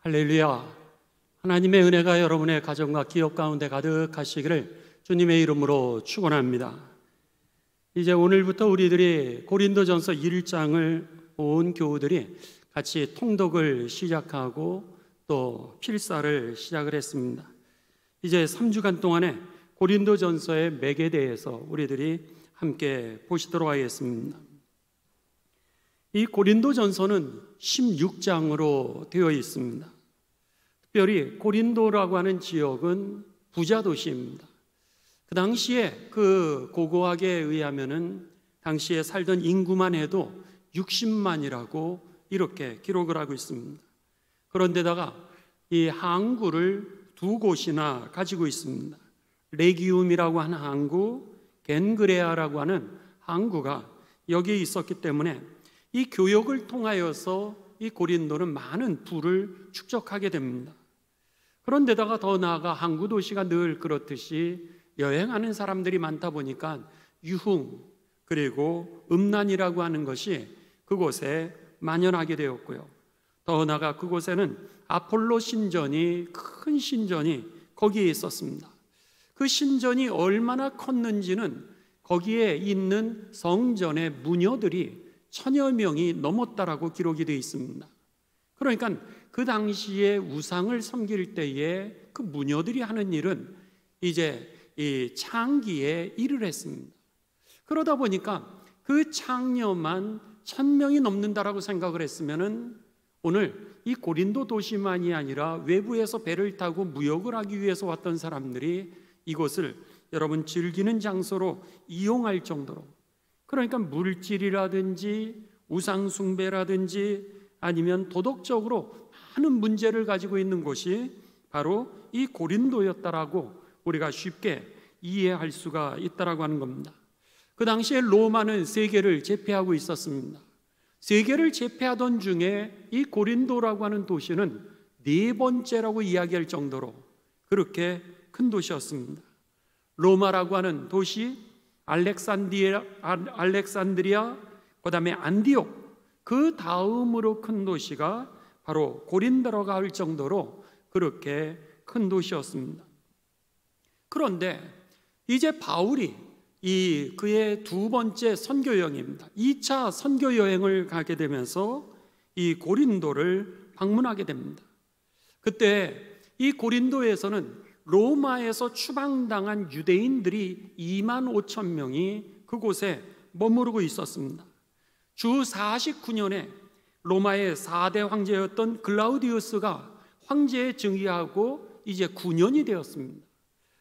할렐루야. 하나님의 은혜가 여러분의 가정과 기업 가운데 가득하시기를 주님의 이름으로 축원합니다. 이제 오늘부터 우리들이 고린도전서 1장을 온 교우들이 같이 통독을 시작하고 또 필사를 시작을 했습니다. 이제 3주간 동안에 고린도전서의 맥에 대해서 우리들이 함께 보시도록 하겠습니다. 이 고린도전서는 16장으로 되어 있습니다. 특별히 고린도라고 하는 지역은 부자 도시입니다. 그 당시에 그 고고학에 의하면은 당시에 살던 인구만 해도 60만이라고 이렇게 기록을 하고 있습니다. 그런데다가 이 항구를 두 곳이나 가지고 있습니다. 레기움이라고 하는 항구, 겐그레아라고 하는 항구가 여기에 있었기 때문에 이 교역을 통하여서 이 고린도는 많은 부를 축적하게 됩니다. 그런데다가 더 나아가 항구 도시가 늘 그렇듯이 여행하는 사람들이 많다 보니까 유흥 그리고 음란이라고 하는 것이 그곳에 만연하게 되었고요. 더 나아가 그곳에는 아폴로 신전이, 큰 신전이 거기에 있었습니다. 그 신전이 얼마나 컸는지는 거기에 있는 성전의 무녀들이 1000여 명이 넘었다라고 기록이 되어 있습니다. 그러니까 그 당시에 우상을 섬길 때에 그 무녀들이 하는 일은 이제 이 창기에 일을 했습니다. 그러다 보니까 그 창녀만 1000명이 넘는다라고 생각을 했으면은 오늘 이 고린도 도시만이 아니라 외부에서 배를 타고 무역을 하기 위해서 왔던 사람들이 이곳을 여러분 즐기는 장소로 이용할 정도로, 그러니까 물질이라든지 우상숭배라든지 아니면 도덕적으로 많은 문제를 가지고 있는 곳이 바로 이 고린도였다라고 우리가 쉽게 이해할 수가 있다라고 하는 겁니다. 그 당시에 로마는 세계를 제패하고 있었습니다. 세계를 제패하던 중에 이 고린도라고 하는 도시는 4번째라고 이야기할 정도로 그렇게 큰 도시였습니다. 로마라고 하는 도시, 알렉산드리아, 그 다음에 안디옥, 그 다음으로 큰 도시가 바로 고린도라고 할 정도로 그렇게 큰 도시였습니다. 그런데 이제 바울이 그의 두 번째 선교 여행입니다. 2차 선교 여행을 가게 되면서 이 고린도를 방문하게 됩니다. 그때 이 고린도에서는 로마에서 추방당한 유대인들이 25,000명이 그곳에 머무르고 있었습니다. 주 49년에 로마의 4대 황제였던 글라우디우스가 황제에 즉위하고 이제 9년이 되었습니다.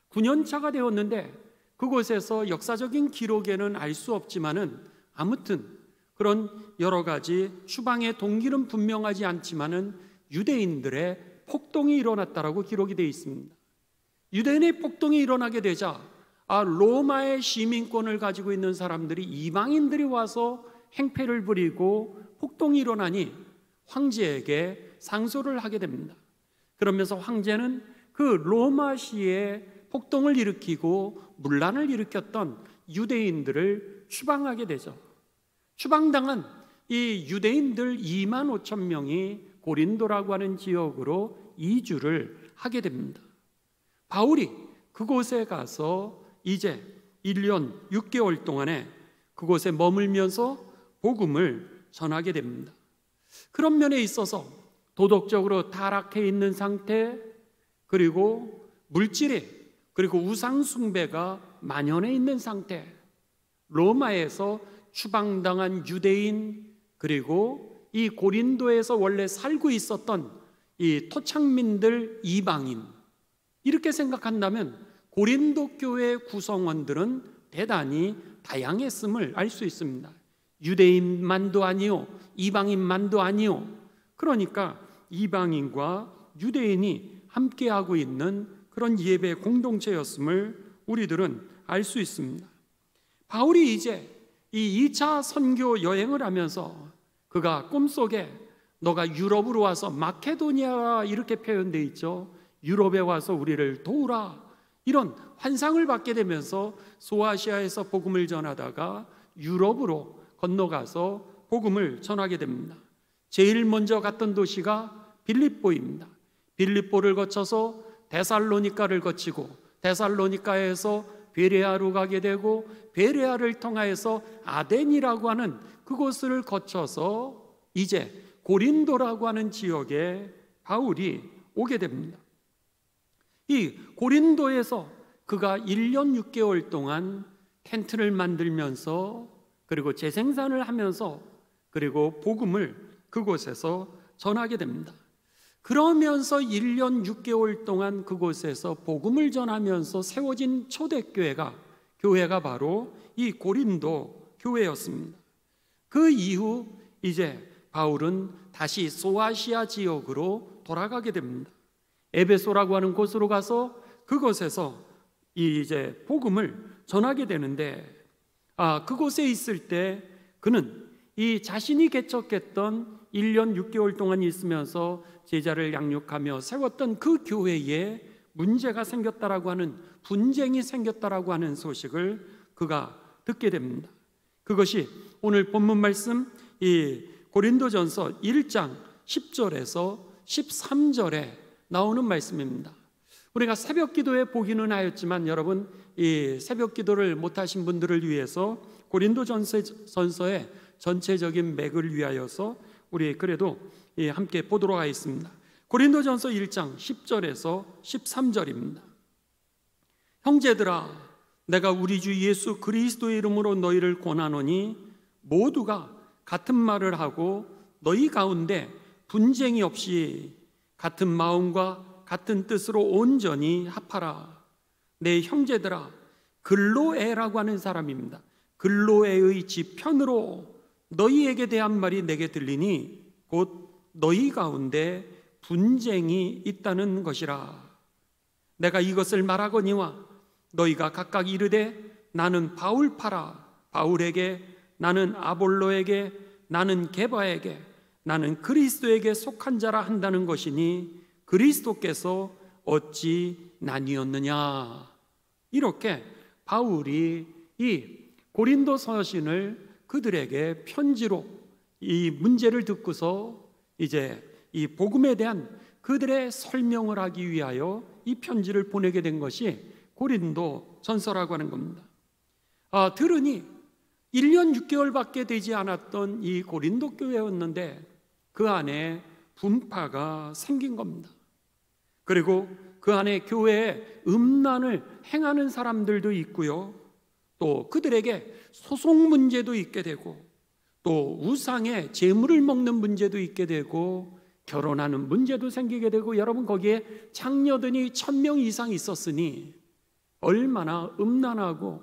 9년차가 되었는데 그곳에서 역사적인 기록에는 알 수 없지만은 아무튼 그런 여러 가지 추방의 동기는 분명하지 않지만은 유대인들의 폭동이 일어났다라고 기록이 되어 있습니다. 유대인의 폭동이 일어나게 되자 로마의 시민권을 가지고 있는 사람들이, 이방인들이 와서 행패를 부리고 폭동이 일어나니 황제에게 상소를 하게 됩니다. 그러면서 황제는 그 로마시에 폭동을 일으키고 문란을 일으켰던 유대인들을 추방하게 되죠. 추방당한 이 유대인들 25,000명이 고린도라고 하는 지역으로 이주를 하게 됩니다. 바울이 그곳에 가서 이제 1년 6개월 동안에 그곳에 머물면서 복음을 전하게 됩니다. 그런 면에 있어서 도덕적으로 타락해 있는 상태, 그리고 물질에, 그리고 우상숭배가 만연해 있는 상태, 로마에서 추방당한 유대인, 그리고 이 고린도에서 원래 살고 있었던 이 토착민들, 이방인, 이렇게 생각한다면 고린도 교회 구성원들은 대단히 다양했음을 알 수 있습니다. 유대인만도 아니요, 이방인만도 아니요. 그러니까 이방인과 유대인이 함께하고 있는 그런 예배 공동체였음을 우리들은 알 수 있습니다. 바울이 이제 이 2차 선교 여행을 하면서 그가 꿈속에 너가 유럽으로 와서, 마케도니아 이렇게 표현되어 있죠. 유럽에 와서 우리를 도우라, 이런 환상을 받게 되면서 소아시아에서 복음을 전하다가 유럽으로 건너가서 복음을 전하게 됩니다. 제일 먼저 갔던 도시가 빌립보입니다. 빌립보를 거쳐서 데살로니가를 거치고 데살로니가에서 베레아로 가게 되고 베레아를 통하여서 아덴이라고 하는 그곳을 거쳐서 이제 고린도라고 하는 지역에 바울이 오게 됩니다. 이 고린도에서 그가 1년 6개월 동안 텐트를 만들면서 그리고 재생산을 하면서 그리고 복음을 그곳에서 전하게 됩니다. 그러면서 1년 6개월 동안 그곳에서 복음을 전하면서 세워진 초대교회가 바로 이 고린도 교회였습니다. 그 이후 이제 바울은 다시 소아시아 지역으로 돌아가게 됩니다. 에베소라고 하는 곳으로 가서 그곳에서 이제 복음을 전하게 되는데 그곳에 있을 때 그는 이 자신이 개척했던 1년 6개월 동안 있으면서 제자를 양육하며 세웠던 그 교회에 문제가 생겼다라고 하는 분쟁이 생겼다라고 하는 소식을 그가 듣게 됩니다. 그것이 오늘 본문 말씀 이 고린도전서 1장 10절에서 13절에 나오는 말씀입니다. 우리가 새벽 기도에 보기는 하였지만 여러분 이 새벽 기도를 못하신 분들을 위해서 고린도전서의 전체적인 맥을 위하여서 우리 그래도 함께 보도록 하겠습니다. 고린도전서 1장 10절에서 13절입니다. 형제들아, 내가 우리 주 예수 그리스도의 이름으로 너희를 권하노니 모두가 같은 말을 하고 너희 가운데 분쟁이 없이 같은 마음과 같은 뜻으로 온전히 합하라. 내 형제들아, 글로에라고 하는 사람입니다. 글로에의 지편으로 너희에게 대한 말이 내게 들리니 곧 너희 가운데 분쟁이 있다는 것이라. 내가 이것을 말하거니와 너희가 각각 이르되 나는 바울파라, 바울에게, 나는 아볼로에게, 나는 게바에게, 나는 그리스도에게 속한 자라 한다는 것이니 그리스도께서 어찌 나뉘었느냐. 이렇게 바울이 이 고린도 서신을 그들에게 편지로 이 문제를 듣고서 이제 이 복음에 대한 그들의 설명을 하기 위하여 이 편지를 보내게 된 것이 고린도 전서라고 하는 겁니다. 들으니 1년 6개월밖에 되지 않았던 이 고린도 교회였는데 그 안에 분파가 생긴 겁니다. 그리고 그 안에 교회에 음란을 행하는 사람들도 있고요, 또 그들에게 소송 문제도 있게 되고 또 우상의 재물을 먹는 문제도 있게 되고 결혼하는 문제도 생기게 되고, 여러분 거기에 장녀들이 1000명 이상 있었으니 얼마나 음란하고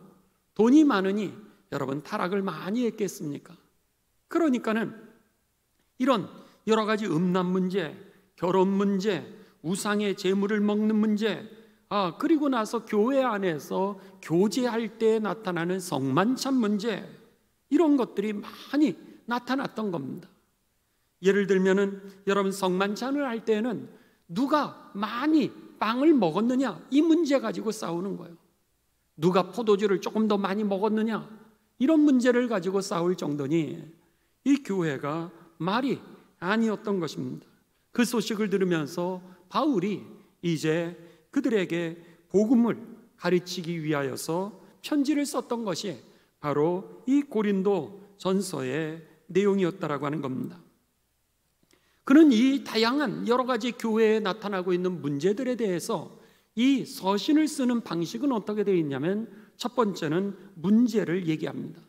돈이 많으니 여러분 타락을 많이 했겠습니까? 그러니까는 이런 여러 가지 음란 문제, 결혼 문제, 우상의 재물을 먹는 문제, 그리고 나서 교회 안에서 교제할 때 나타나는 성만찬 문제, 이런 것들이 많이 나타났던 겁니다. 예를 들면은 여러분 성만찬을 할 때는 누가 많이 빵을 먹었느냐, 이 문제 가지고 싸우는 거예요. 누가 포도주를 조금 더 많이 먹었느냐, 이런 문제를 가지고 싸울 정도니 이 교회가 말이 아니었던 것입니다. 그 소식을 들으면서 바울이 이제 그들에게 복음을 가르치기 위하여서 편지를 썼던 것이 바로 이 고린도 전서의 내용이었다라고 하는 겁니다. 그는 이 다양한 여러 가지 교회에 나타나고 있는 문제들에 대해서 이 서신을 쓰는 방식은 어떻게 되어 있냐면, 첫 번째는 문제를 얘기합니다.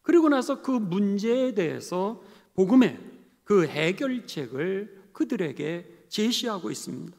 그리고 나서 그 문제에 대해서 복음의 그 해결책을 그들에게 제시하고 있습니다.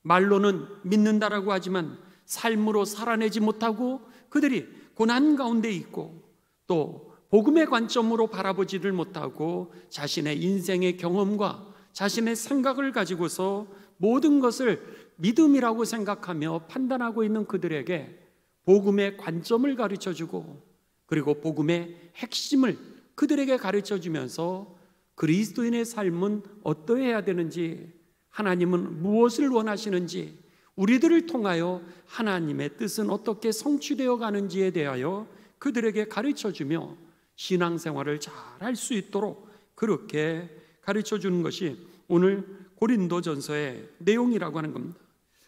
말로는 믿는다라고 하지만 삶으로 살아내지 못하고 그들이 고난 가운데 있고 또 복음의 관점으로 바라보지를 못하고 자신의 인생의 경험과 자신의 생각을 가지고서 모든 것을 믿음이라고 생각하며 판단하고 있는 그들에게 복음의 관점을 가르쳐주고 그리고 복음의 핵심을 그들에게 가르쳐주면서 그리스도인의 삶은 어떠해야 되는지, 하나님은 무엇을 원하시는지, 우리들을 통하여 하나님의 뜻은 어떻게 성취되어 가는지에 대하여 그들에게 가르쳐주며 신앙생활을 잘 할 수 있도록 그렇게 가르쳐주는 것이 오늘 고린도전서의 내용이라고 하는 겁니다.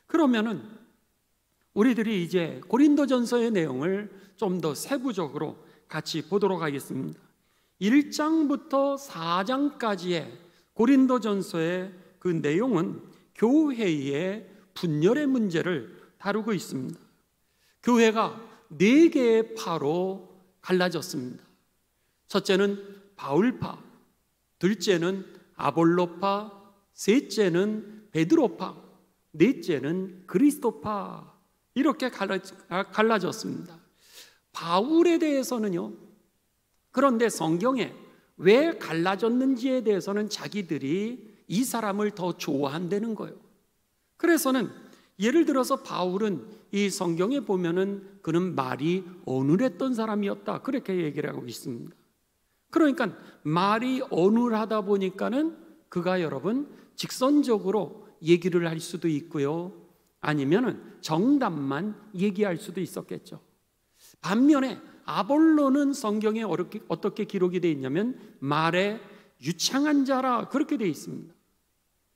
그러면은 우리들이 이제 고린도전서의 내용을 좀 더 세부적으로 같이 보도록 하겠습니다. 1장부터 4장까지의 고린도전서의 그 내용은 교회의 분열의 문제를 다루고 있습니다. 교회가 4개의 파로 갈라졌습니다. 첫째는 바울파, 둘째는 아볼로파, 셋째는 베드로파, 넷째는 그리스도파, 이렇게 갈라졌습니다. 바울에 대해서는요, 그런데 성경에 왜 갈라졌는지에 대해서는 자기들이 이 사람을 더 좋아한다는 거예요. 그래서는 예를 들어서 바울은 이 성경에 보면은 그는 말이 어눌했던 사람이었다, 그렇게 얘기를 하고 있습니다. 그러니까 말이 어눌하다 보니까는 그가 여러분 직선적으로 얘기를 할 수도 있고요, 아니면은 정답만 얘기할 수도 있었겠죠. 반면에 아볼로는 성경에 어떻게 기록이 되어 있냐면 말에 유창한 자라, 그렇게 되어 있습니다.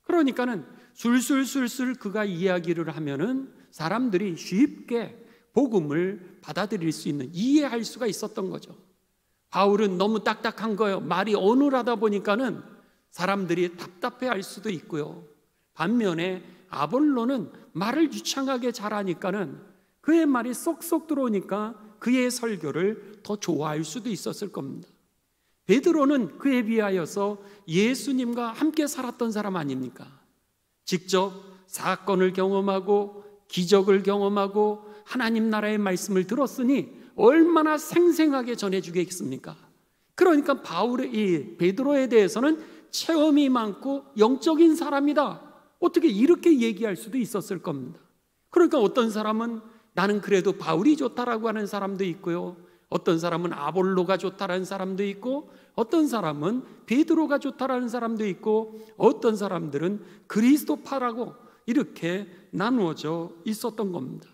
그러니까는 술술술술 그가 이야기를 하면은 사람들이 쉽게 복음을 받아들일 수 있는, 이해할 수가 있었던 거죠. 바울은 너무 딱딱한 거예요. 말이 어눌하다 보니까는 사람들이 답답해 할 수도 있고요. 반면에 아볼로는 말을 유창하게 잘하니까는 그의 말이 쏙쏙 들어오니까 그의 설교를 더 좋아할 수도 있었을 겁니다. 베드로는 그에 비하여서 예수님과 함께 살았던 사람 아닙니까? 직접 사건을 경험하고 기적을 경험하고 하나님 나라의 말씀을 들었으니 얼마나 생생하게 전해주겠습니까? 그러니까 이 베드로에 대해서는 체험이 많고 영적인 사람이다, 어떻게 이렇게 얘기할 수도 있었을 겁니다. 그러니까 어떤 사람은 나는 그래도 바울이 좋다라고 하는 사람도 있고요, 어떤 사람은 아볼로가 좋다라는 사람도 있고, 어떤 사람은 베드로가 좋다라는 사람도 있고, 어떤 사람들은 그리스도파라고 이렇게 나누어져 있었던 겁니다.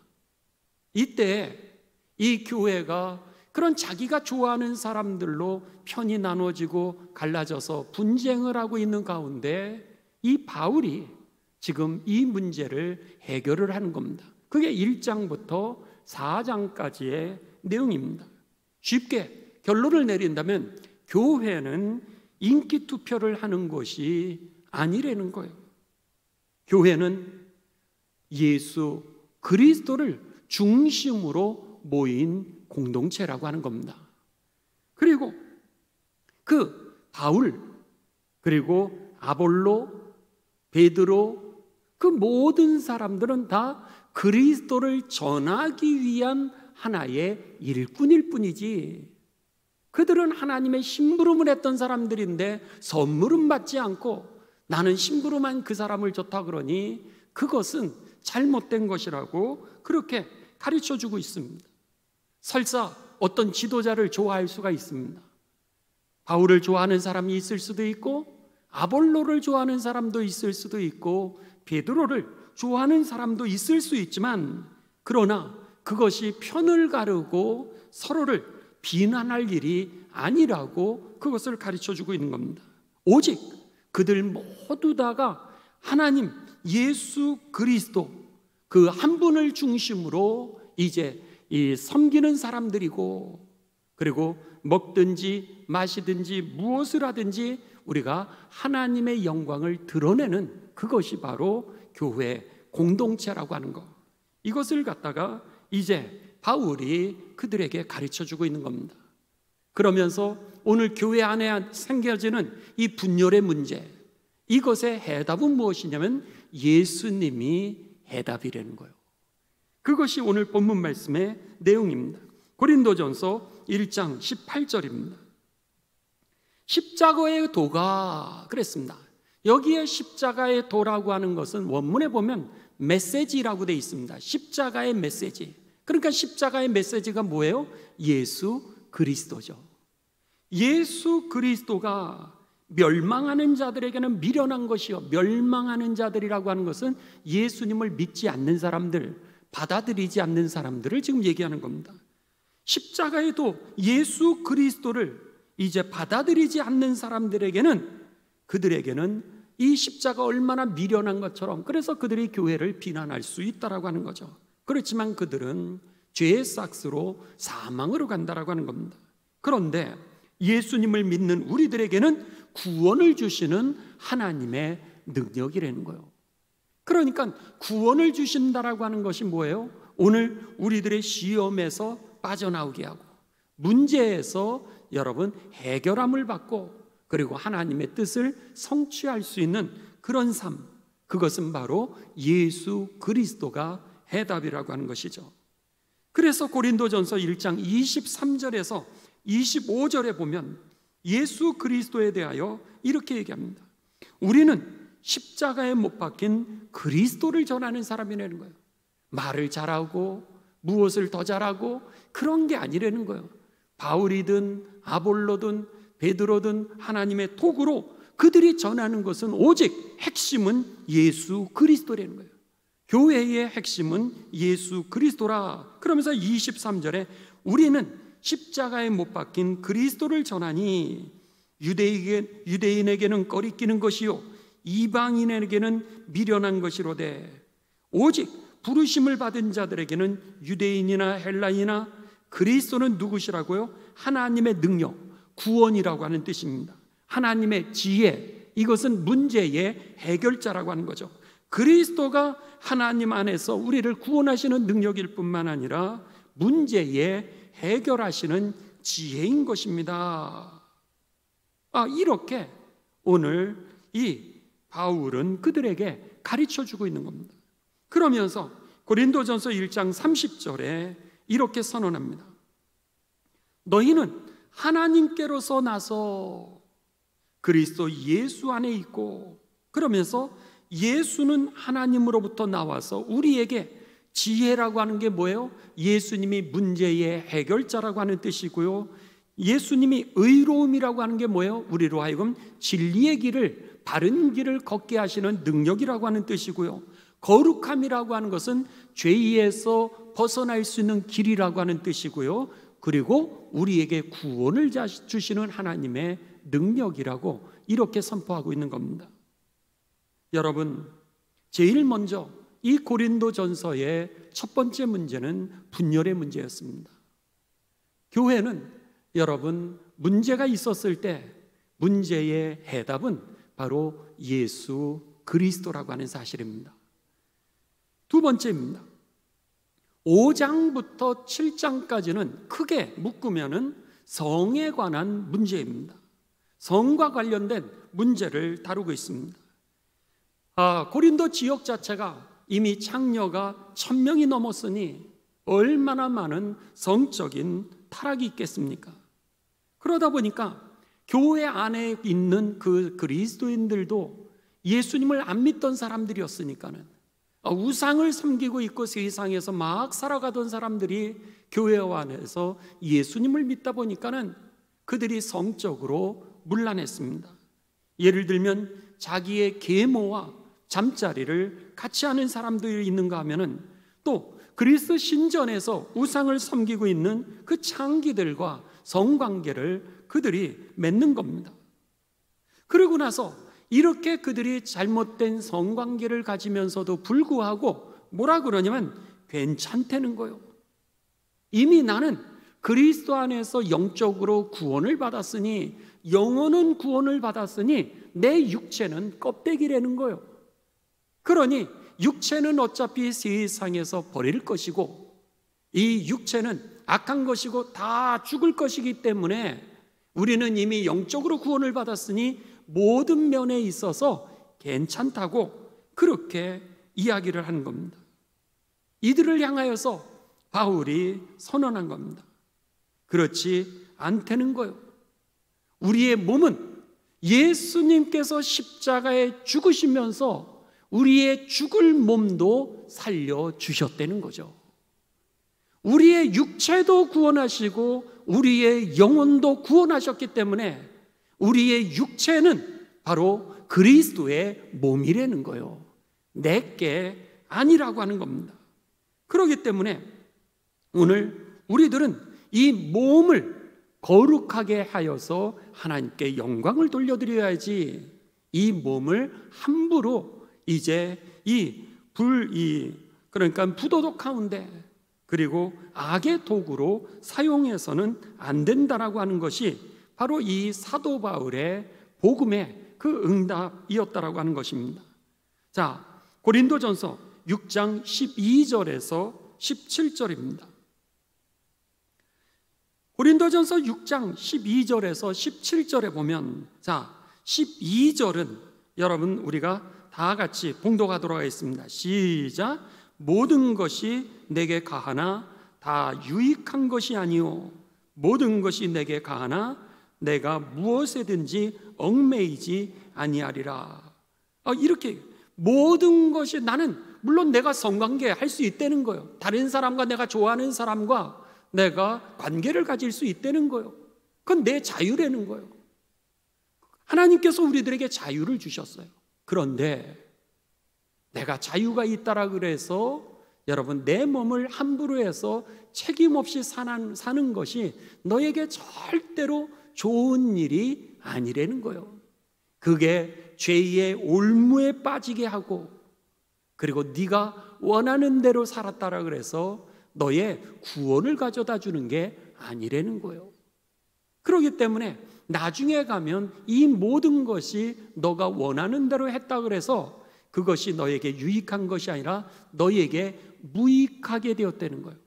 이때 이 교회가 그런 자기가 좋아하는 사람들로 편이 나눠지고 갈라져서 분쟁을 하고 있는 가운데 이 바울이 지금 이 문제를 해결을 하는 겁니다. 그게 1장부터 4장까지의 내용입니다. 쉽게 결론을 내린다면 교회는 인기 투표를 하는 것이 아니라는 거예요. 교회는 예수 그리스도를 중심으로 모인 공동체라고 하는 겁니다. 그리고 그 바울, 그리고 아볼로, 베드로, 그 모든 사람들은 다 그리스도를 전하기 위한 하나의 일꾼일 뿐이지, 그들은 하나님의 심부름을 했던 사람들인데 선물은 받지 않고 나는 심부름한 그 사람을 좋다 그러니 그것은 잘못된 것이라고 그렇게 가르쳐주고 있습니다. 설사 어떤 지도자를 좋아할 수가 있습니다. 바울을 좋아하는 사람이 있을 수도 있고, 아볼로를 좋아하는 사람도 있을 수도 있고, 베드로를 좋아하는 사람도 있을 수 있지만, 그러나 그것이 편을 가르고 서로를 비난할 일이 아니라고 그것을 가르쳐주고 있는 겁니다. 오직 그들 모두 다가 하나님 예수 그리스도 그 한 분을 중심으로 이제 이 섬기는 사람들이고, 그리고 먹든지 마시든지 무엇을 하든지 우리가 하나님의 영광을 드러내는 그것이 바로 교회 공동체라고 하는 것, 이것을 갖다가 이제 바울이 그들에게 가르쳐주고 있는 겁니다. 그러면서 오늘 교회 안에 생겨지는 이 분열의 문제, 이것의 해답은 무엇이냐면 예수님이 해답이라는 거예요. 그것이 오늘 본문 말씀의 내용입니다. 고린도전서 1장 18절입니다. 십자가의 도가 그랬습니다. 여기에 십자가의 도라고 하는 것은 원문에 보면 메시지라고 되어 있습니다. 십자가의 메시지. 그러니까 십자가의 메시지가 뭐예요? 예수 그리스도죠. 예수 그리스도가 멸망하는 자들에게는 미련한 것이요, 멸망하는 자들이라고 하는 것은 예수님을 믿지 않는 사람들, 받아들이지 않는 사람들을 지금 얘기하는 겁니다. 십자가의 도 예수 그리스도를 이제 받아들이지 않는 사람들에게는, 그들에게는 이 십자가 얼마나 미련한 것처럼, 그래서 그들이 교회를 비난할 수 있다라고 하는 거죠. 그렇지만 그들은 죄의 삭스로 사망으로 간다라고 하는 겁니다. 그런데 예수님을 믿는 우리들에게는 구원을 주시는 하나님의 능력이라는 거예요. 그러니까 구원을 주신다라고 하는 것이 뭐예요? 오늘 우리들의 시험에서 빠져나오게 하고, 문제에서 여러분 해결함을 받고, 그리고 하나님의 뜻을 성취할 수 있는 그런 삶, 그것은 바로 예수 그리스도가 해답이라고 하는 것이죠. 그래서 고린도전서 1장 23절에서 25절에 보면 예수 그리스도에 대하여 이렇게 얘기합니다. 우리는 십자가에 못 박힌 그리스도를 전하는 사람이라는 거예요. 말을 잘하고 무엇을 더 잘하고 그런 게 아니라는 거예요. 바울이든 아볼로든 베드로든 하나님의 도구로 그들이 전하는 것은 오직 핵심은 예수 그리스도라는 거예요. 교회의 핵심은 예수 그리스도라. 그러면서 23절에 우리는 십자가에 못 박힌 그리스도를 전하니 유대인에게는 꺼리끼는 것이요 이방인에게는 미련한 것이로되 오직 부르심을 받은 자들에게는 유대인이나 헬라인이나 그리스도는 누구시라고요? 하나님의 능력, 구원이라고 하는 뜻입니다. 하나님의 지혜, 이것은 문제의 해결자라고 하는 거죠. 그리스도가 하나님 안에서 우리를 구원하시는 능력일 뿐만 아니라 문제의 해결하시는 지혜인 것입니다. 이렇게 오늘 이 바울은 그들에게 가르쳐주고 있는 겁니다. 그러면서 고린도전서 1장 30절에 이렇게 선언합니다. 너희는 하나님께로서 나서 그리스도 예수 안에 있고, 그러면서 예수는 하나님으로부터 나와서 우리에게 지혜라고 하는 게 뭐예요? 예수님이 문제의 해결자라고 하는 뜻이고요, 예수님이 의로움이라고 하는 게 뭐예요? 우리로 하여금 진리의 길을, 바른 길을 걷게 하시는 능력이라고 하는 뜻이고요, 거룩함이라고 하는 것은 죄에서 벗어날 수 있는 길이라고 하는 뜻이고요, 그리고 우리에게 구원을 주시는 하나님의 능력이라고 이렇게 선포하고 있는 겁니다. 여러분, 제일 먼저 이 고린도전서의 첫 번째 문제는 분열의 문제였습니다. 교회는 여러분 문제가 있었을 때 문제의 해답은 바로 예수 그리스도라고 하는 사실입니다. 두 번째입니다. 5장부터 7장까지는 크게 묶으면은 성에 관한 문제입니다. 성과 관련된 문제를 다루고 있습니다. 고린도 지역 자체가 이미 창녀가 1000명이 넘었으니 얼마나 많은 성적인 타락이 있겠습니까? 그러다 보니까 교회 안에 있는 그 그리스도인들도 예수님을 안 믿던 사람들이었으니까는, 우상을 섬기고 있고 세상에서 막 살아가던 사람들이 교회 안에서 예수님을 믿다 보니까는 그들이 성적으로 문란했습니다. 예를 들면 자기의 계모와 잠자리를 같이 하는 사람들이 있는가 하면은, 또 그리스 신전에서 우상을 섬기고 있는 그 창기들과 성관계를 그들이 맺는 겁니다. 그러고 나서 이렇게 그들이 잘못된 성관계를 가지면서도 불구하고 뭐라 그러냐면 괜찮다는 거예요. 이미 나는 그리스도 안에서 영적으로 구원을 받았으니, 영혼은 구원을 받았으니 내 육체는 껍데기라는 거예요. 그러니 육체는 어차피 세상에서 버릴 것이고, 이 육체는 악한 것이고 다 죽을 것이기 때문에 우리는 이미 영적으로 구원을 받았으니 모든 면에 있어서 괜찮다고 그렇게 이야기를 하는 겁니다. 이들을 향하여서 바울이 선언한 겁니다. 그렇지 않다는 거예요. 우리의 몸은 예수님께서 십자가에 죽으시면서 우리의 죽을 몸도 살려주셨다는 거죠. 우리의 육체도 구원하시고 우리의 영혼도 구원하셨기 때문에 우리의 육체는 바로 그리스도의 몸이라는 거예요. 내게 아니라고 하는 겁니다. 그렇기 때문에 오늘 우리들은 이 몸을 거룩하게 하여서 하나님께 영광을 돌려드려야지, 이 몸을 함부로 이제 그러니까 부도덕 가운데 그리고 악의 도구로 사용해서는 안 된다라고 하는 것이 바로 이 사도 바울의 복음의 그 응답이었다라고 하는 것입니다. 자, 고린도전서 6장 12절에서 17절입니다. 고린도전서 6장 12절에서 17절에 보면, 자, 12절은 여러분 우리가 다 같이 봉독하도록 하겠습니다. 시작. 모든 것이 내게 가하나 다 유익한 것이 아니요 모든 것이 내게 가하나 내가 무엇에든지 얽매이지 아니하리라. 이렇게 모든 것이, 나는 물론 내가 성관계 할 수 있다는 거예요. 다른 사람과, 내가 좋아하는 사람과 내가 관계를 가질 수 있다는 거예요. 그건 내 자유라는 거예요. 하나님께서 우리들에게 자유를 주셨어요. 그런데 내가 자유가 있다라 그래서 여러분 내 몸을 함부로 해서 책임 없이 사는 것이 너에게 절대로 좋은 일이 아니라는 거예요. 그게 죄의 올무에 빠지게 하고, 그리고 네가 원하는 대로 살았다라 그래서 너의 구원을 가져다 주는 게 아니라는 거예요. 그렇기 때문에 나중에 가면 이 모든 것이 너가 원하는 대로 했다 그래서 그것이 너에게 유익한 것이 아니라 너에게 무익하게 되었다는 거예요.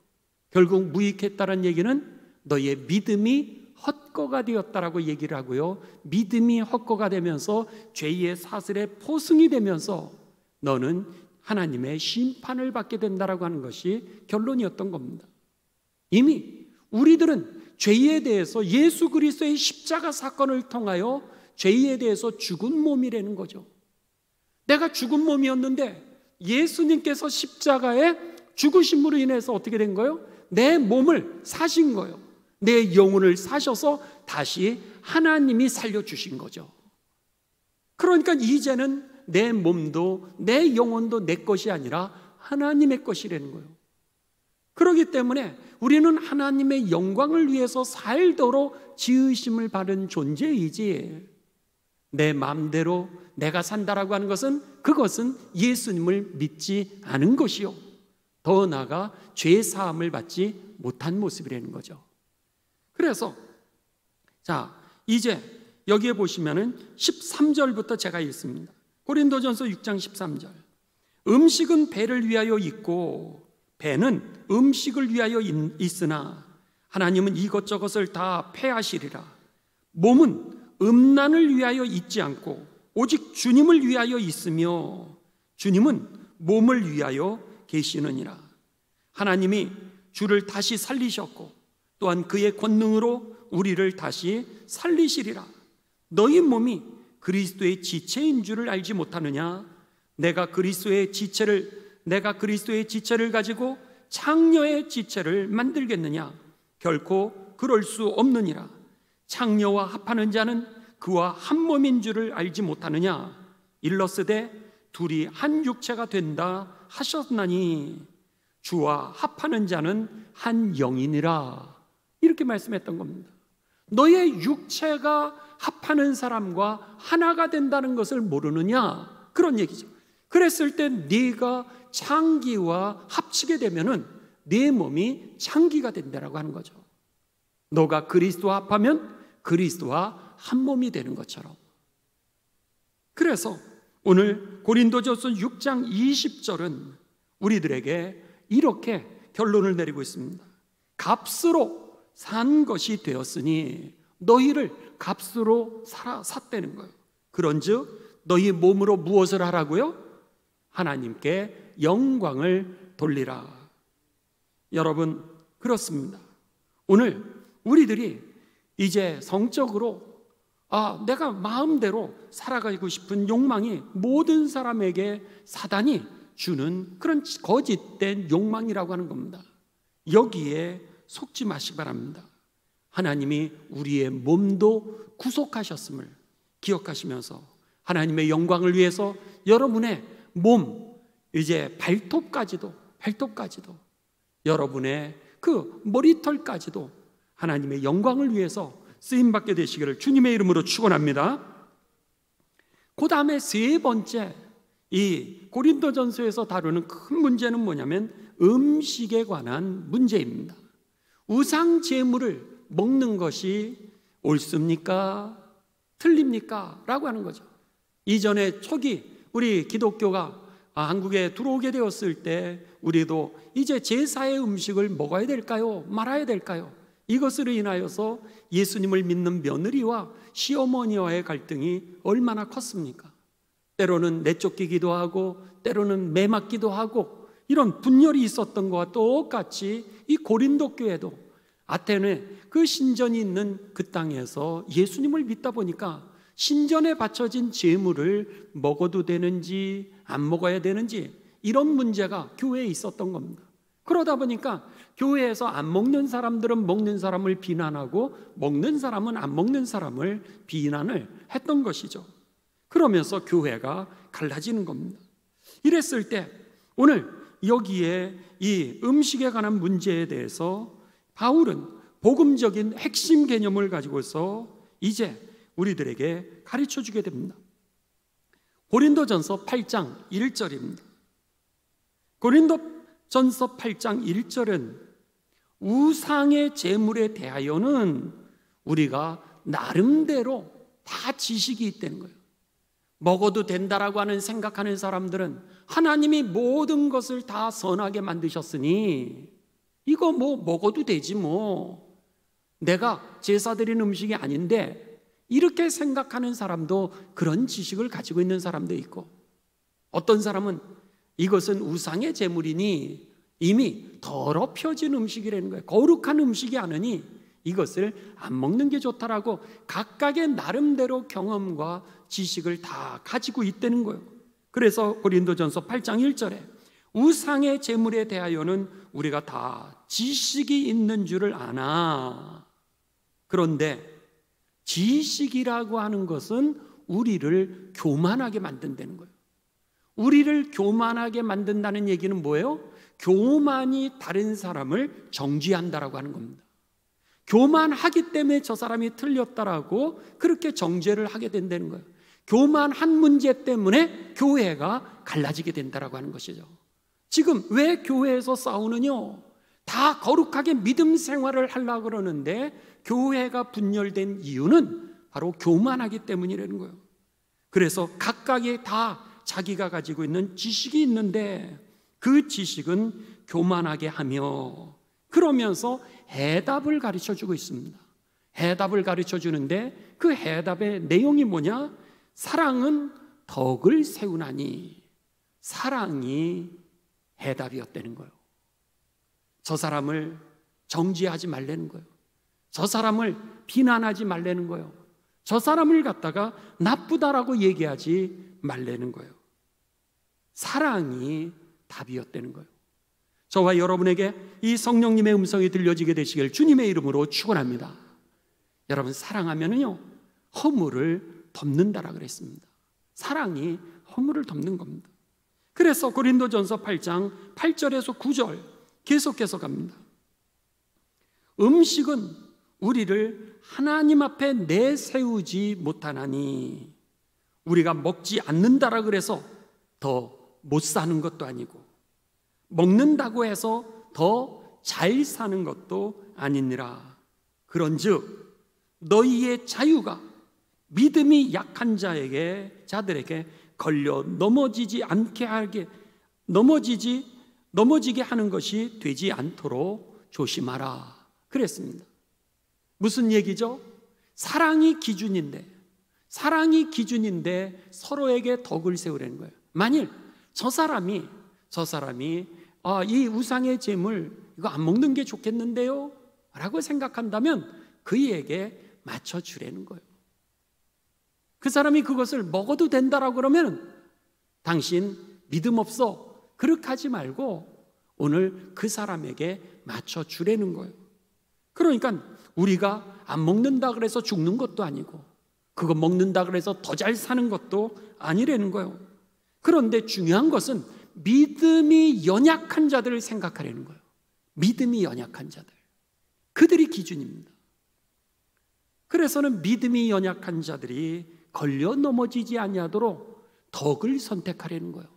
결국 무익했다는 얘기는 너의 믿음이 헛거가 되었다라고 얘기를 하고요, 믿음이 헛거가 되면서 죄의 사슬에 포승이 되면서 너는 하나님의 심판을 받게 된다라고 하는 것이 결론이었던 겁니다. 이미 우리들은 죄에 대해서 예수 그리스도의 십자가 사건을 통하여 죄에 대해서 죽은 몸이라는 거죠. 내가 죽은 몸이었는데 예수님께서 십자가에 죽으심으로 인해서 어떻게 된 거예요? 내 몸을 사신 거예요. 내 영혼을 사셔서 다시 하나님이 살려주신 거죠. 그러니까 이제는 내 몸도 내 영혼도 내 것이 아니라 하나님의 것이라는 거예요. 그렇기 때문에 우리는 하나님의 영광을 위해서 살도록 지으심을 받은 존재이지, 내 마음대로 내가 산다라고 하는 것은, 그것은 예수님을 믿지 않은 것이요, 더 나아가 죄 사함을 받지 못한 모습이라는 거죠. 그래서 자, 이제 여기에 보시면은 13절부터 제가 읽습니다. 고린도전서 6장 13절. 음식은 배를 위하여 있고 배는 음식을 위하여 있으나 하나님은 이것저것을 다 폐하시리라. 몸은 음란을 위하여 있지 않고 오직 주님을 위하여 있으며 주님은 몸을 위하여 계시느니라. 하나님이 주를 다시 살리셨고 또한 그의 권능으로 우리를 다시 살리시리라. 너희 몸이 그리스도의 지체인 줄을 알지 못하느냐? 내가 그리스도의 지체를 가지고 창녀의 지체를 만들겠느냐? 결코 그럴 수 없느니라. 창녀와 합하는 자는 그와 한 몸인 줄을 알지 못하느냐? 일러스되 둘이 한 육체가 된다 하셨나니 주와 합하는 자는 한 영이니라. 이렇게 말씀했던 겁니다. 너의 육체가 합하는 사람과 하나가 된다는 것을 모르느냐? 그런 얘기죠. 그랬을 때 네가 창기와 합치게 되면은 네 몸이 창기가 된다라고 하는 거죠. 너가 그리스도와 합하면 그리스도와 한 몸이 되는 것처럼. 그래서 오늘 고린도전서 6장 20절은 우리들에게 이렇게 결론을 내리고 있습니다. 값으로 산 것이 되었으니 너희를 값으로 샀다는 거예요. 그런즉 너희 몸으로 무엇을 하라고요? 하나님께 영광을 돌리라. 여러분, 그렇습니다. 오늘 우리들이 이제 성적으로 내가 마음대로 살아가고 싶은 욕망이 모든 사람에게 사단이 주는 그런 거짓된 욕망이라고 하는 겁니다. 여기에 속지 마시기 바랍니다. 하나님이 우리의 몸도 구속하셨음을 기억하시면서 하나님의 영광을 위해서 여러분의 몸, 이제 발톱까지도 여러분의 그 머리털까지도 하나님의 영광을 위해서 쓰임받게 되시기를 주님의 이름으로 축원합니다. 그 다음에 세 번째, 이 고린도전서에서 다루는 큰 문제는 뭐냐면 음식에 관한 문제입니다. 우상 제물을 먹는 것이 옳습니까? 틀립니까? 라고 하는 거죠. 이전에 초기 우리 기독교가 한국에 들어오게 되었을 때 우리도 이제 제사의 음식을 먹어야 될까요? 말아야 될까요? 이것으로 인하여서 예수님을 믿는 며느리와 시어머니와의 갈등이 얼마나 컸습니까? 때로는 내쫓기기도 하고 때로는 매맞기도 하고 이런 분열이 있었던 것과 똑같이 이 고린도 교회도 아테네 그 신전이 있는 그 땅에서 예수님을 믿다 보니까 신전에 바쳐진 제물을 먹어도 되는지 안 먹어야 되는지 이런 문제가 교회에 있었던 겁니다. 그러다 보니까 교회에서 안 먹는 사람들은 먹는 사람을 비난하고 먹는 사람은 안 먹는 사람을 비난을 했던 것이죠. 그러면서 교회가 갈라지는 겁니다. 이랬을 때 오늘 여기에 이 음식에 관한 문제에 대해서 바울은 복음적인 핵심 개념을 가지고서 이제 우리들에게 가르쳐 주게 됩니다. 고린도전서 8장 1절입니다. 고린도전서 8장 1절은 우상의 제물에 대하여는 우리가 나름대로 다 지식이 있다는 거예요. 먹어도 된다라고 하는 생각하는 사람들은 하나님이 모든 것을 다 선하게 만드셨으니 이거 뭐 먹어도 되지 뭐, 내가 제사 드린 음식이 아닌데, 이렇게 생각하는 사람도 그런 지식을 가지고 있는 사람도 있고, 어떤 사람은 이것은 우상의 제물이니 이미 더럽혀진 음식이라는 거예요. 거룩한 음식이 아니니 이것을 안 먹는 게 좋다라고 각각의 나름대로 경험과 지식을 다 가지고 있다는 거예요. 그래서 고린도전서 8장 1절에 우상의 제물에 대하여는 우리가 다 지식이 있는 줄을 아나. 그런데 지식이라고 하는 것은 우리를 교만하게 만든다는 거예요. 우리를 교만하게 만든다는 얘기는 뭐예요? 교만이 다른 사람을 정죄한다라고 하는 겁니다. 교만하기 때문에 저 사람이 틀렸다라고 그렇게 정죄를 하게 된다는 거예요. 교만한 문제 때문에 교회가 갈라지게 된다라고 하는 것이죠. 지금 왜 교회에서 싸우느냐? 다 거룩하게 믿음 생활을 하려고 그러는데 교회가 분열된 이유는 바로 교만하기 때문이라는 거예요. 그래서 각각이 다 자기가 가지고 있는 지식이 있는데 그 지식은 교만하게 하며, 그러면서 해답을 가르쳐 주고 있습니다. 해답을 가르쳐 주는데 그 해답의 내용이 뭐냐? 사랑은 덕을 세우나니. 사랑이 해답이었다는 거예요. 저 사람을 정죄하지 말라는 거예요. 저 사람을 비난하지 말라는 거예요. 저 사람을 갖다가 나쁘다라고 얘기하지 말라는 거예요. 사랑이 답이었다는 거예요. 저와 여러분에게 이 성령님의 음성이 들려지게 되시길 주님의 이름으로 축원합니다. 여러분, 사랑하면은요 허물을 덮는다라 그랬습니다. 사랑이 허물을 덮는 겁니다. 그래서 고린도전서 8장 8절에서 9절 계속해서 갑니다. 음식은 우리를 하나님 앞에 내세우지 못하나니, 우리가 먹지 않는다라 그래서 더 못 사는 것도 아니고 먹는다고 해서 더 잘 사는 것도 아니니라. 그런즉 너희의 자유가 믿음이 약한 자들에게 걸려 넘어지게 하는 것이 되지 않도록 조심하라 그랬습니다. 무슨 얘기죠? 사랑이 기준인데 서로에게 덕을 세우라는 거예요. 만일 저 사람이 이 우상의 제물 이거 안 먹는 게 좋겠는데요 라고 생각한다면 그에게 맞춰주라는 거예요. 그 사람이 그것을 먹어도 된다라고 그러면 당신 믿음 없어, 그렇게 하지 말고 오늘 그 사람에게 맞춰주라는 거예요. 그러니까 우리가 안 먹는다 그래서 죽는 것도 아니고 그거 먹는다 그래서 더 잘 사는 것도 아니라는 거예요. 그런데 중요한 것은 믿음이 연약한 자들을 생각하려는 거예요. 믿음이 연약한 자들, 그들이 기준입니다. 그래서는 믿음이 연약한 자들이 걸려 넘어지지 아니하도록 덕을 선택하려는 거예요.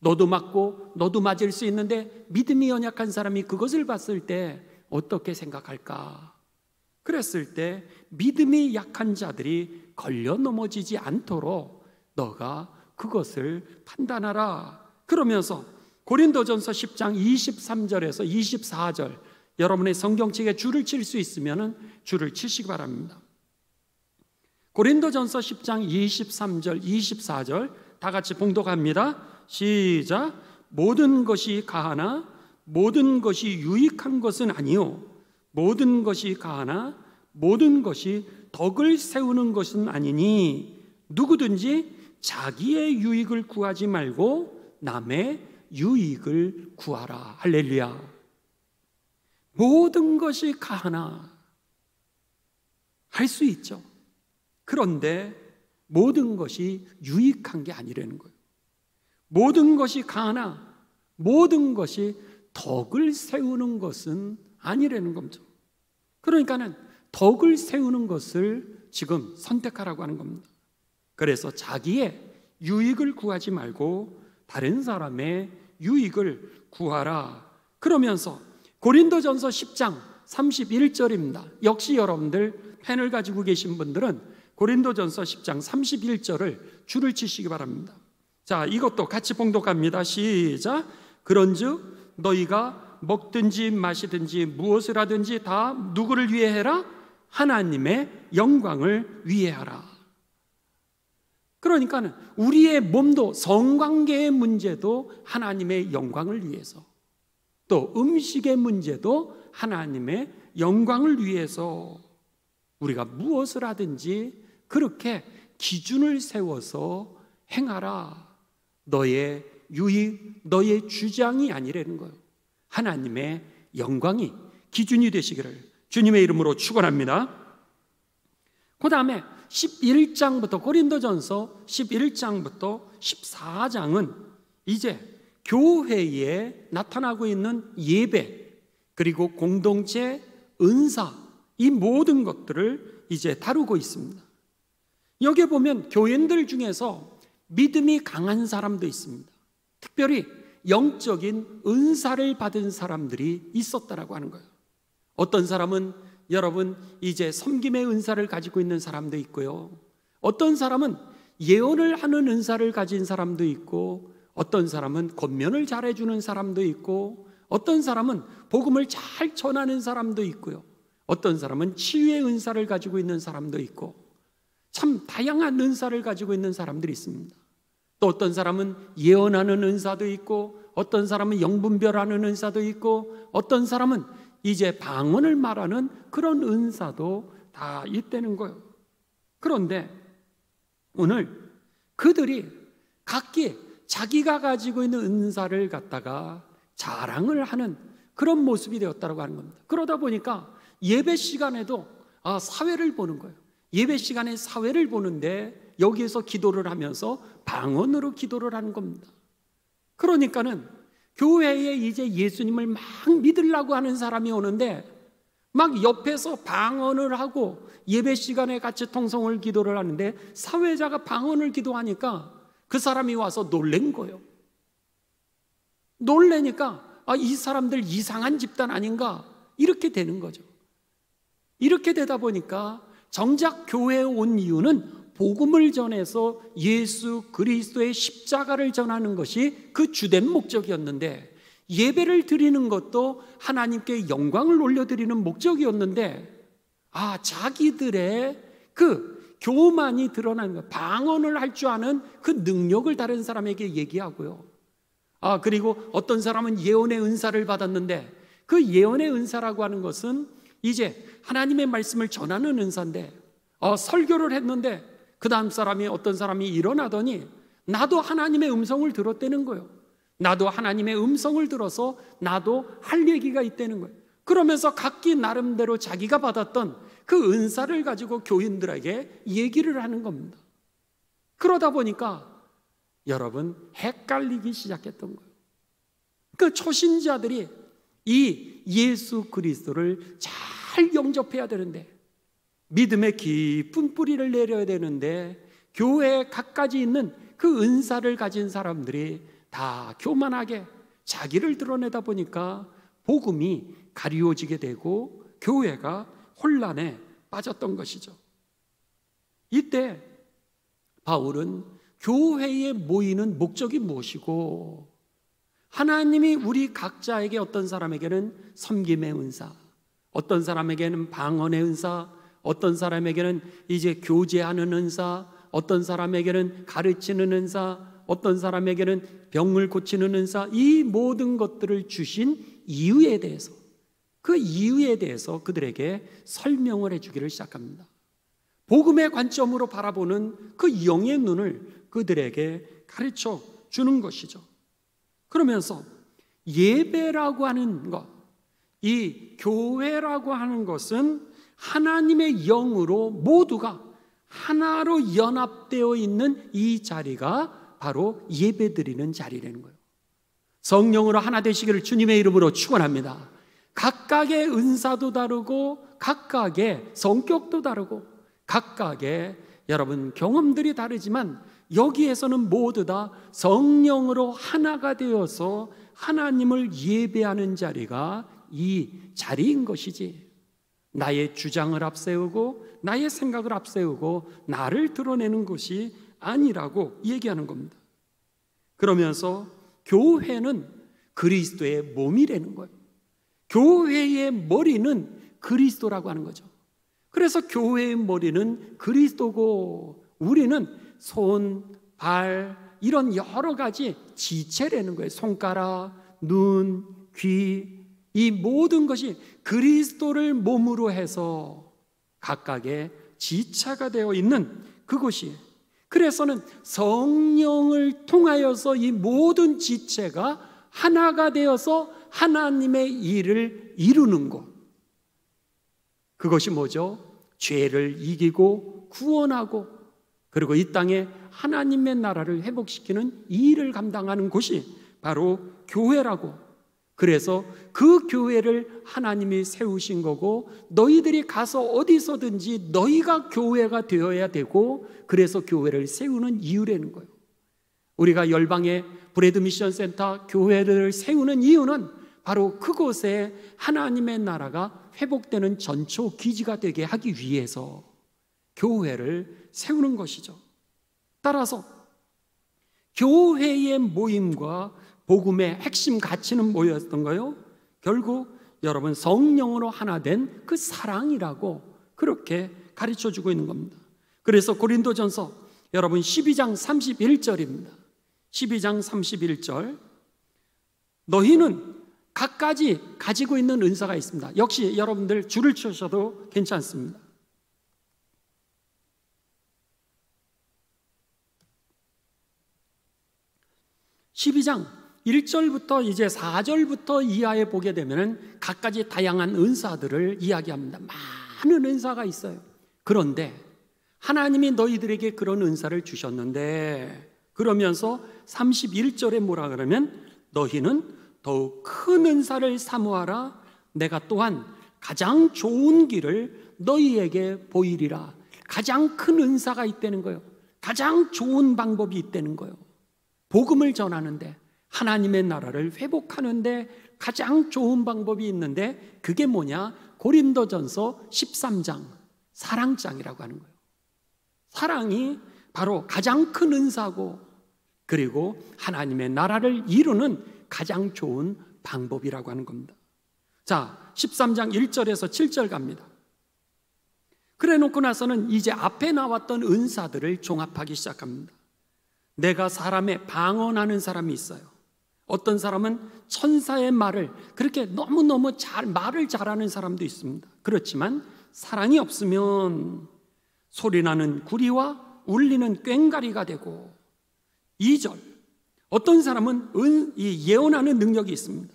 너도 맞고 너도 맞을 수 있는데 믿음이 연약한 사람이 그것을 봤을 때 어떻게 생각할까? 그랬을 때 믿음이 약한 자들이 걸려 넘어지지 않도록 너가 그것을 판단하라. 그러면서 고린도전서 10장 23절에서 24절, 여러분의 성경책에 줄을 칠 수 있으면 줄을 치시기 바랍니다. 고린도전서 10장 23절 24절 다 같이 봉독합니다. 시작. 모든 것이 가하나 모든 것이 유익한 것은 아니요 모든 것이 가하나 모든 것이 덕을 세우는 것은 아니니 누구든지 자기의 유익을 구하지 말고 남의 유익을 구하라. 할렐루야. 모든 것이 가하나 할 수 있죠. 그런데 모든 것이 유익한 게 아니라는 거예요. 모든 것이 가하나 모든 것이 덕을 세우는 것은 아니라는 겁니다. 그러니까는 덕을 세우는 것을 지금 선택하라고 하는 겁니다. 그래서 자기의 유익을 구하지 말고 다른 사람의 유익을 구하라. 그러면서 고린도전서 10장 31절입니다. 역시 여러분들 펜을 가지고 계신 분들은 고린도전서 10장 31절을 줄을 치시기 바랍니다. 자, 이것도 같이 봉독합니다. 시작. 그런즉 너희가 먹든지 마시든지 무엇을 하든지 다 누구를 위해 해라? 하나님의 영광을 위해 하라. 그러니까 우리의 몸도 성관계의 문제도 하나님의 영광을 위해서, 또 음식의 문제도 하나님의 영광을 위해서 우리가 무엇을 하든지 그렇게 기준을 세워서 행하라. 너의 유익, 너의 주장이 아니라는 거예요. 하나님의 영광이 기준이 되시기를 주님의 이름으로 축원합니다. 그 다음에 11장부터 고린도전서 11장부터 14장은 이제 교회에 나타나고 있는 예배 그리고 공동체, 은사, 이 모든 것들을 이제 다루고 있습니다. 여기에 보면 교인들 중에서 믿음이 강한 사람도 있습니다. 특별히 영적인 은사를 받은 사람들이 있었다라고 하는 거예요. 어떤 사람은 여러분 이제 섬김의 은사를 가지고 있는 사람도 있고요. 어떤 사람은 예언을 하는 은사를 가진 사람도 있고, 어떤 사람은 권면을 잘해주는 사람도 있고, 어떤 사람은 복음을 잘 전하는 사람도 있고요. 어떤 사람은 치유의 은사를 가지고 있는 사람도 있고, 참 다양한 은사를 가지고 있는 사람들이 있습니다. 또 어떤 사람은 예언하는 은사도 있고, 어떤 사람은 영분별하는 은사도 있고, 어떤 사람은 이제 방언을 말하는 그런 은사도 다 있다는 거예요. 그런데 오늘 그들이 각기 자기가 가지고 있는 은사를 갖다가 자랑을 하는 그런 모습이 되었다고 하는 겁니다. 그러다 보니까 예배 시간에도 사회를 보는 거예요. 예배 시간에 사회를 보는데 여기에서 기도를 하면서 방언으로 기도를 하는 겁니다. 그러니까는 교회에 이제 예수님을 막 믿으려고 하는 사람이 오는데 막 옆에서 방언을 하고 예배 시간에 같이 통성을 기도를 하는데 사회자가 방언을 기도하니까 그 사람이 와서 놀란 거예요. 놀라니까 이 사람들 이상한 집단 아닌가 이렇게 되는 거죠. 이렇게 되다 보니까 정작 교회에 온 이유는 복음을 전해서 예수 그리스도의 십자가를 전하는 것이 그 주된 목적이었는데, 예배를 드리는 것도 하나님께 영광을 올려드리는 목적이었는데, 자기들의 그 교만이 드러나는 거예요. 방언을 할 줄 아는 그 능력을 다른 사람에게 얘기하고요. 그리고 어떤 사람은 예언의 은사를 받았는데, 그 예언의 은사라고 하는 것은 이제 하나님의 말씀을 전하는 은사인데, 설교를 했는데 그 다음 사람이 어떤 사람이 일어나더니 나도 하나님의 음성을 들었다는 거예요. 나도 하나님의 음성을 들어서 나도 할 얘기가 있다는 거예요. 그러면서 각기 나름대로 자기가 받았던 그 은사를 가지고 교인들에게 얘기를 하는 겁니다. 그러다 보니까 여러분 헷갈리기 시작했던 거예요. 그 초신자들이 이 예수 그리스도를 잘 영접해야 되는데, 믿음의 깊은 뿌리를 내려야 되는데 교회에 갖가지 있는 그 은사를 가진 사람들이 다 교만하게 자기를 드러내다 보니까 복음이 가리워지게 되고 교회가 혼란에 빠졌던 것이죠. 이때 바울은 교회에 모이는 목적이 무엇이고, 하나님이 우리 각자에게 어떤 사람에게는 섬김의 은사, 어떤 사람에게는 방언의 은사, 어떤 사람에게는 이제 교제하는 은사, 어떤 사람에게는 가르치는 은사, 어떤 사람에게는 병을 고치는 은사, 이 모든 것들을 주신 이유에 대해서, 그 이유에 대해서 그들에게 설명을 해주기를 시작합니다. 복음의 관점으로 바라보는 그 영의 눈을 그들에게 가르쳐 주는 것이죠. 그러면서 예배라고 하는 것, 이 교회라고 하는 것은 하나님의 영으로 모두가 하나로 연합되어 있는 이 자리가 바로 예배드리는 자리라는 거예요. 성령으로 하나 되시기를 주님의 이름으로 축원합니다. 각각의 은사도 다르고 각각의 성격도 다르고 각각의 여러분 경험들이 다르지만 여기에서는 모두 다 성령으로 하나가 되어서 하나님을 예배하는 자리가 이 자리인 것이지, 나의 주장을 앞세우고 나의 생각을 앞세우고 나를 드러내는 것이 아니라고 얘기하는 겁니다. 그러면서 교회는 그리스도의 몸이라는 거예요. 교회의 머리는 그리스도라고 하는 거죠. 그래서 교회의 머리는 그리스도고 우리는 손, 발, 이런 여러 가지 지체라는 거예요. 손가락, 눈, 귀, 이 모든 것이 그리스도를 몸으로 해서 각각의 지체가 되어 있는 그것이, 그래서는 성령을 통하여서 이 모든 지체가 하나가 되어서 하나님의 일을 이루는 것, 그것이 뭐죠? 죄를 이기고 구원하고 그리고 이 땅에 하나님의 나라를 회복시키는 이 일을 감당하는 곳이 바로 교회라고. 그래서 그 교회를 하나님이 세우신 거고, 너희들이 가서 어디서든지 너희가 교회가 되어야 되고, 그래서 교회를 세우는 이유라는 거예요. 우리가 열방의 브레드 미션 센터 교회를 세우는 이유는 바로 그곳에 하나님의 나라가 회복되는 전초 기지가 되게 하기 위해서 교회를 세우는 것이죠. 따라서 교회의 모임과 복음의 핵심 가치는 뭐였던가요? 결국 여러분 성령으로 하나 된 그 사랑이라고 그렇게 가르쳐주고 있는 겁니다. 그래서 고린도전서 여러분 12장 31절입니다. 12장 31절, 너희는 각가지 가지고 있는 은사가 있습니다. 역시 여러분들 줄을 쳐셔도 괜찮습니다. (12장) 1절부터 이제 4절부터 이하에 보게 되면 각가지 다양한 은사들을 이야기합니다. 많은 은사가 있어요. 그런데 하나님이 너희들에게 그런 은사를 주셨는데, 그러면서 31절에 뭐라 그러면, 너희는 더욱 큰 은사를 사모하라. 내가 또한 가장 좋은 길을 너희에게 보이리라. 가장 큰 은사가 있다는 거예요. 가장 좋은 방법이 있다는 거예요. 복음을 전하는데, 하나님의 나라를 회복하는데 가장 좋은 방법이 있는데, 그게 뭐냐? 고린도전서 13장 사랑장이라고 하는 거예요. 사랑이 바로 가장 큰 은사고, 그리고 하나님의 나라를 이루는 가장 좋은 방법이라고 하는 겁니다. 자, 13장 1절에서 7절 갑니다. 그래 놓고 나서는 이제 앞에 나왔던 은사들을 종합하기 시작합니다. 내가 사람의 방언하는 사람이 있어요. 어떤 사람은 천사의 말을 그렇게 너무너무 말을 잘하는 사람도 있습니다. 그렇지만 사랑이 없으면 소리나는 구리와 울리는 꽹과리가 되고, 2절, 어떤 사람은 예언하는 능력이 있습니다.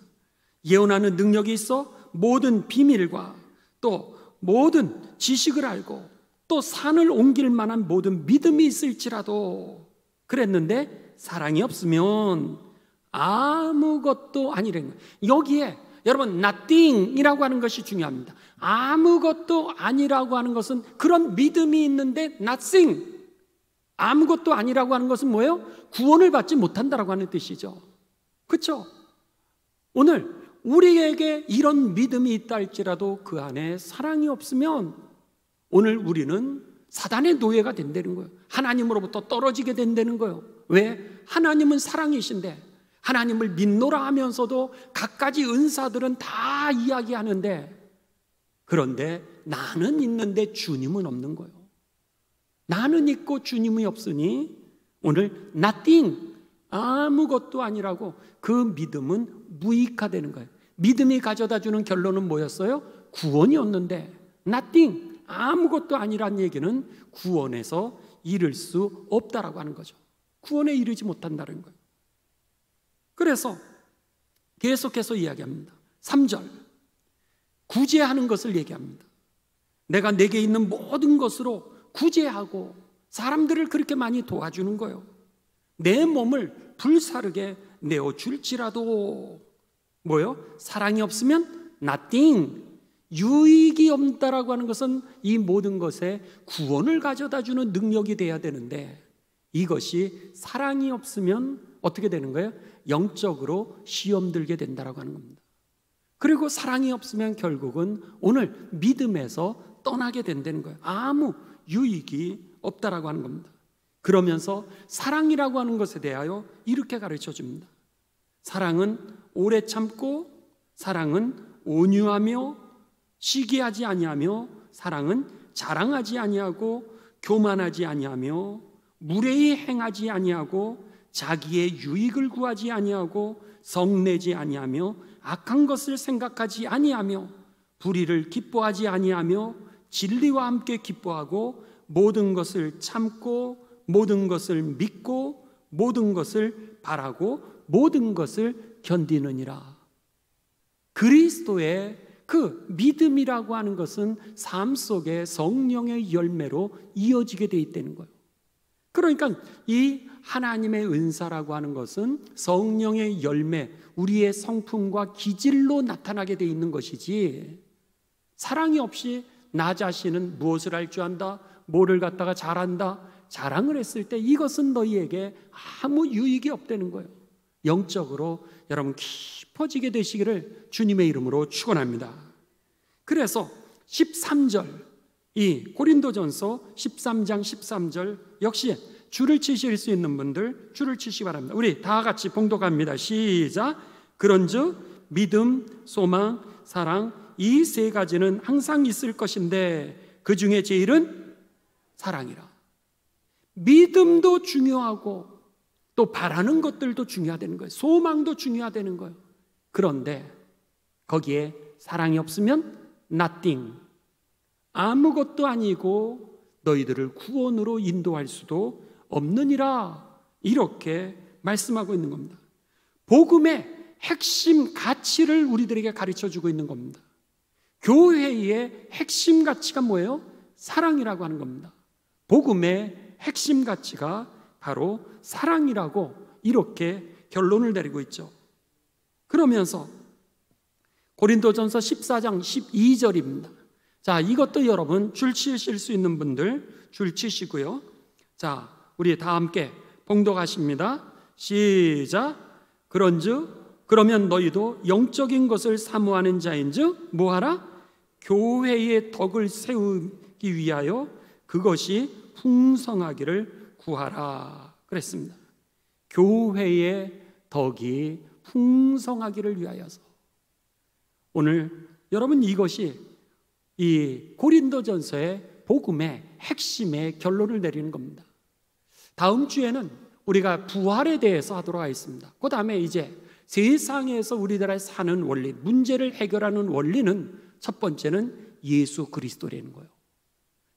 예언하는 능력이 있어 모든 비밀과 또 모든 지식을 알고 또 산을 옮길 만한 모든 믿음이 있을지라도, 그랬는데 사랑이 없으면 아무것도 아니라는 거예요. 여기에 여러분 nothing이라고 하는 것이 중요합니다. 아무것도 아니라고 하는 것은 그런 믿음이 있는데 nothing, 아무것도 아니라고 하는 것은 뭐예요? 구원을 받지 못한다라고 하는 뜻이죠. 그렇죠? 오늘 우리에게 이런 믿음이 있다 할지라도 그 안에 사랑이 없으면 오늘 우리는 사단의 노예가 된다는 거예요. 하나님으로부터 떨어지게 된다는 거예요. 왜? 하나님은 사랑이신데 하나님을 믿노라 하면서도 갖가지 은사들은 다 이야기하는데, 그런데 나는 있는데 주님은 없는 거예요. 나는 있고 주님이 없으니 오늘 nothing, 아무것도 아니라고 그 믿음은 무익화되는 거예요. 믿음이 가져다주는 결론은 뭐였어요? 구원이었는데 nothing, 아무것도 아니란 얘기는 구원에서 이룰 수 없다라고 하는 거죠. 구원에 이르지 못한다는 거예요. 그래서 계속해서 이야기합니다. 3절, 구제하는 것을 얘기합니다. 내가 내게 있는 모든 것으로 구제하고 사람들을 그렇게 많이 도와주는 거예요. 내 몸을 불사르게 내어줄지라도 뭐요? 사랑이 없으면 nothing, 유익이 없다라고 하는 것은 이 모든 것에 구원을 가져다주는 능력이 돼야 되는데 이것이 사랑이 없으면 어떻게 되는 거예요? 영적으로 시험 들게 된다라고 하는 겁니다. 그리고 사랑이 없으면 결국은 오늘 믿음에서 떠나게 된다는 거예요. 아무 유익이 없다라고 하는 겁니다. 그러면서 사랑이라고 하는 것에 대하여 이렇게 가르쳐 줍니다. 사랑은 오래 참고, 사랑은 온유하며, 시기하지 아니하며, 사랑은 자랑하지 아니하고, 교만하지 아니하며, 무례히 행하지 아니하고, 자기의 유익을 구하지 아니하고, 성내지 아니하며, 악한 것을 생각하지 아니하며, 불의를 기뻐하지 아니하며, 진리와 함께 기뻐하고, 모든 것을 참고, 모든 것을 믿고, 모든 것을 바라고, 모든 것을 견디느니라. 그리스도의 그 믿음이라고 하는 것은 삶 속에 성령의 열매로 이어지게 돼 있다는 거예요. 그러니까 이 하나님의 은사라고 하는 것은 성령의 열매, 우리의 성품과 기질로 나타나게 돼 있는 것이지, 사랑이 없이 나 자신은 무엇을 할 줄 안다, 뭐를 갖다가 잘한다, 자랑을 했을 때 이것은 너희에게 아무 유익이 없다는 거예요. 영적으로 여러분 깊어지게 되시기를 주님의 이름으로 축원합니다. 그래서 13절, 이 고린도전서 13장 13절 역시 줄을 치실 수 있는 분들 줄을 치시기 바랍니다. 우리 다 같이 봉독합니다. 시작. 그런즉 믿음, 소망, 사랑, 이 세 가지는 항상 있을 것인데 그 중에 제일은 사랑이라. 믿음도 중요하고 또 바라는 것들도 중요하다는 거예요. 소망도 중요하다는 거예요. 그런데 거기에 사랑이 없으면 nothing, 아무것도 아니고 너희들을 구원으로 인도할 수도 없느니라, 이렇게 말씀하고 있는 겁니다. 복음의 핵심 가치를 우리들에게 가르쳐주고 있는 겁니다. 교회의 핵심 가치가 뭐예요? 사랑이라고 하는 겁니다. 복음의 핵심 가치가 바로 사랑이라고 이렇게 결론을 내리고 있죠. 그러면서 고린도전서 14장 12절입니다. 자, 이것도 여러분 줄 치실 수 있는 분들 줄 치시고요. 자, 우리 다 함께 봉독하십니다. 시작. 그런즉 그러면 너희도 영적인 것을 사모하는 자인즉 뭐하라? 교회의 덕을 세우기 위하여 그것이 풍성하기를 구하라 그랬습니다. 교회의 덕이 풍성하기를 위하여서. 오늘 여러분 이것이 이 고린도전서의 복음의 핵심의 결론을 내리는 겁니다. 다음 주에는 우리가 부활에 대해서 하도록 하겠습니다. 그 다음에 이제 세상에서 우리들이 사는 원리, 문제를 해결하는 원리는 첫 번째는 예수 그리스도라는 거예요.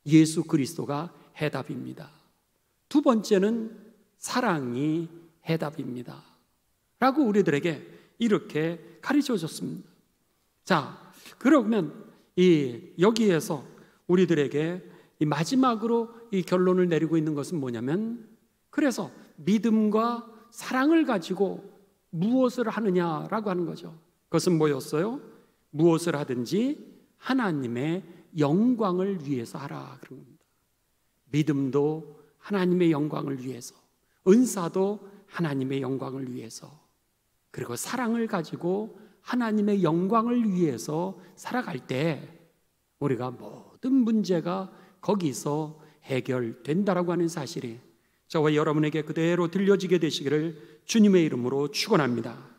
예수 그리스도가 해답입니다. 두 번째는 사랑이 해답입니다 라고 우리들에게 이렇게 가르쳐 줬습니다. 자, 그러면 여기에서 우리들에게 마지막으로 이 결론을 내리고 있는 것은 뭐냐면, 그래서 믿음과 사랑을 가지고 무엇을 하느냐라고 하는 거죠. 그것은 뭐였어요? 무엇을 하든지 하나님의 영광을 위해서 하라 그런 겁니다. 믿음도 하나님의 영광을 위해서, 은사도 하나님의 영광을 위해서, 그리고 사랑을 가지고 하나님의 영광을 위해서 살아갈 때 우리가 모든 문제가 거기서 해결된다라고 하는 사실이 저와 여러분에게 그대로 들려지게 되시기를 주님의 이름으로 축원합니다.